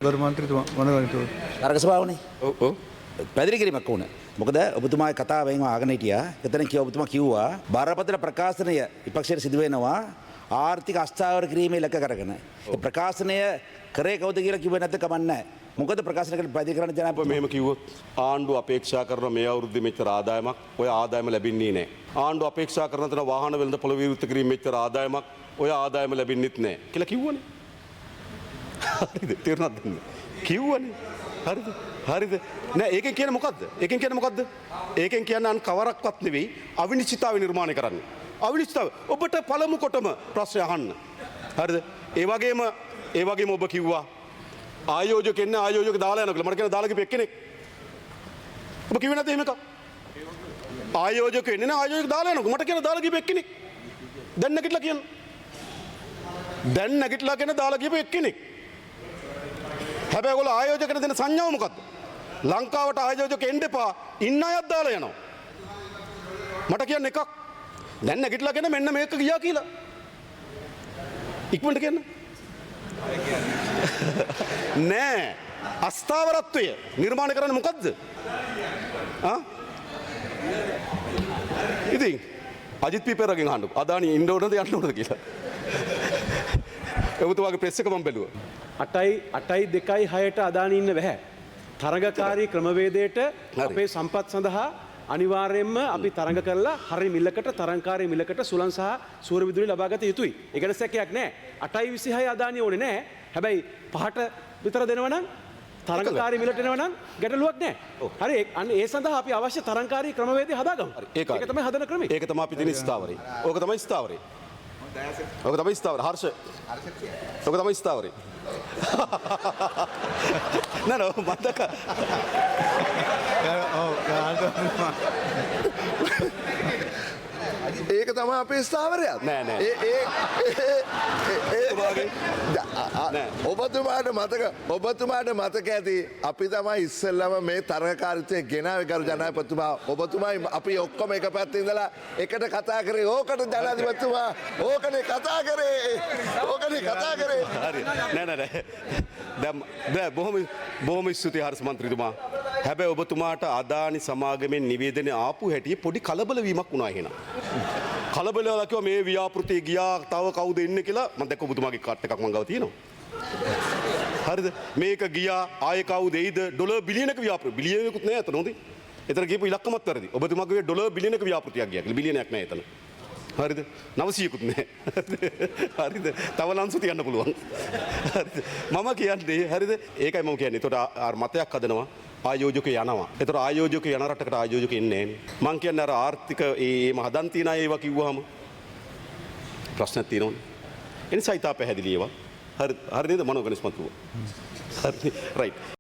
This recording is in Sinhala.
ගරු මන්ත්‍රීතුමා මොනවද අරක සභාවනේ ඔව් පැදිලි කිරීමක් වුණ. මොකද ඔබතුමාගේ කතාවෙන් ආගෙන හිටියා. එතන ඔබතුමා කිව්වා බරපතල ප්‍රකාශනය විපක්ෂයට සිදු වෙනවා ආර්ථික අස්ථාවර කිරීමේ ඉලක්ක කරගෙන. ඒ ප්‍රකාශනය කරේ කවුද කියලා කිව්වේ නැද්ද කමන්නේ. මොකද ප්‍රකාශන කරලා පැදිලි කරන්න ජනාධිපති මෙහෙම කිව්වොත් ආණ්ඩුව අපේක්ෂා කරන මේ අවුරුද්දේ මෙච්චර ආදායමක් ඔය ආදායම ලැබෙන්නේ නැහැ. ආණ්ඩුව අපේක්ෂා කරන තන වාහන වෙළඳපොළ විවෘත කිරීම මෙච්චර ආදායමක් ඔය ආදායම ලැබෙන්නෙත් නැහැ කියලා කිව්වනේ. හරිද? තේරුණාද? කිව්වනේ. හරිද? හරිද? නෑ ඒකෙන් කියන්නේ මොකද්ද? ඒකෙන් කියන්නේ මොකද්ද? ඒකෙන් කියන්නේ අන් කවරක්වත් නෙවෙයි අවිනිශ්චිතතාවය නිර්මාණය කරන්නේ. අවිනිශ්චිතතාවය. ඔබට පළමු කොටම ප්‍රශ්න අහන්න. හරිද? ඒ වගේම ඔබ කිව්වා ආයෝජක එන්නේ ආයෝජක දාලා යනවා කියලා. මට කියන දාලා ගිහ එක්කෙනෙක්. ඔබ කිව්වේ නැද්ද එහෙම එකක්? ආයෝජක එන්නේ නැහැ ආයෝජක දාලා යනවා. මට කියන දාලා ගිහ එක්කෙනෙක්. දැන් නැගිටලා කියන්න. දැන් නැගිටලා කියන දාලා ගිහ එක්කෙනෙක්. හැබැයි ඔයගොල්ලෝ ආයෝජකයට දෙන සංඥාව මොකද්ද? ලංකාවට ආයෝජක එන්න එපා ඉන්න අයත් දාලා යනවා. මට කියන්න එකක්. දැන් නැගිටලා කියන මෙන්න මේක ගියා කියලා. ඉක්මනට කියන්න. නෑ අස්ථාවරත්වය නිර්මාණය කරන්නේ මොකද්ද? ඉතින් අජිත් පීපරගෙන් අහන්න අදානි ඉන්න ඕනද යන්න ඕනද කියලා. ඔබතුමාගේ ප්‍රෙස් එක මම බැලුවා. 8.2.6ට අදානි ඉන්න බැහැ. තරඟකාරී ක්‍රමවේදයට අපේ සම්පත් සඳහා අනිවාර්යයෙන්ම අපි තරඟ කරලා හරි මිලකට තරංකාරී මිලකට සුළං සහ සූර්ය විදුලි ලබා ගත යුතුයි. ඒ ගැන සැකයක් නැහැ. 8.26 අදානි ඕනේ නැහැ. හැබැයි 5ට විතර දෙනවා නම් තරංකාරී මිලට එනවා නම් ගැටලුවක් නැහැ. හරි අන්න ඒ සඳහා අපි අවශ්‍ය තරංකාරී ක්‍රමවේදය හදාගමු. ඒක තමයි හදන ක්‍රමය. ඒක තමයි අපි දින ස්ථාවරේ. ඕක තමයි ස්ථාවරේ. ඕක තමයි ස්ථාවරේ. හර්ෂ. ඕක තමයි ස්ථාවරේ. නෑ මතක. ඒක තමයි අපේ ස්ථාවරයක්. නෑ නෑ. ඔබතුමාට මතක ඇති අපි තමයි ඉස්සෙල්ලම මේ තරගකාරීත්වය ගෙනාවේ කරු ජනාධිපතිතුමා. ඔබතුමායි අපි ඔක්කොම එක පැත්තේ ඉඳලා එකට කතා කරේ. ඕකට ජනාධිපතිතුමා ඕකනේ කතා කරේ. හරි. නෑ. දැන් බොහොම ස්තුතියි හර්ෂ මන්ත්‍රීතුමා. හැබැයි ඔබතුමාට අදානි සමාගමෙන් නිවේදනය ආපු හැටි පොඩි කලබල වීමක් වුණා එහෙනම්. කලබල වෙලා කිව්වා මේ ව්‍යාපෘතිය ගියා තව කවුද ඉන්නේ කියලා මම දැක්ක ඔබතුමාගේ කාඩ් එකක් මං ගාව තියෙනවා. හරිද? මේක ගියා ආයේ කවුද එයිද ඩොලර් බිලියනක ව්‍යාපෘතිය බිලියනකුත් නෑ එතන හොඳේ. එතන ගිහපු ඉලක්කමත් වැරදි. ඔබතුමාගේ ඩොලර් බිලියනක ව්‍යාපෘතියක් ගියා කියලා බිලියනයක් නෑ එතන. හරිද? 900කුත් නෑ. හරිද? තව ලන්සු තියන්න පුළුවන්. හරිද? මම කියන්නේ හරිද? ඒකයි මම කියන්නේ. ඒතකොට ආර මතයක් හදනවා. ආයෝජක යනවා. ඒතර ආයෝජක යන රටකට ආයෝජක එන්නේ නැහැ. මං කියන්නේ අර ආර්ථික ඒම හදන් තියන අය ඒවා කිව්වහම ප්‍රශ්නයක් තියෙනවනේ. එනිසා ඉතා පැහැදිලි ඒවා. හරි නේද මනෝගණිස් මතුව. හරි රයිට්.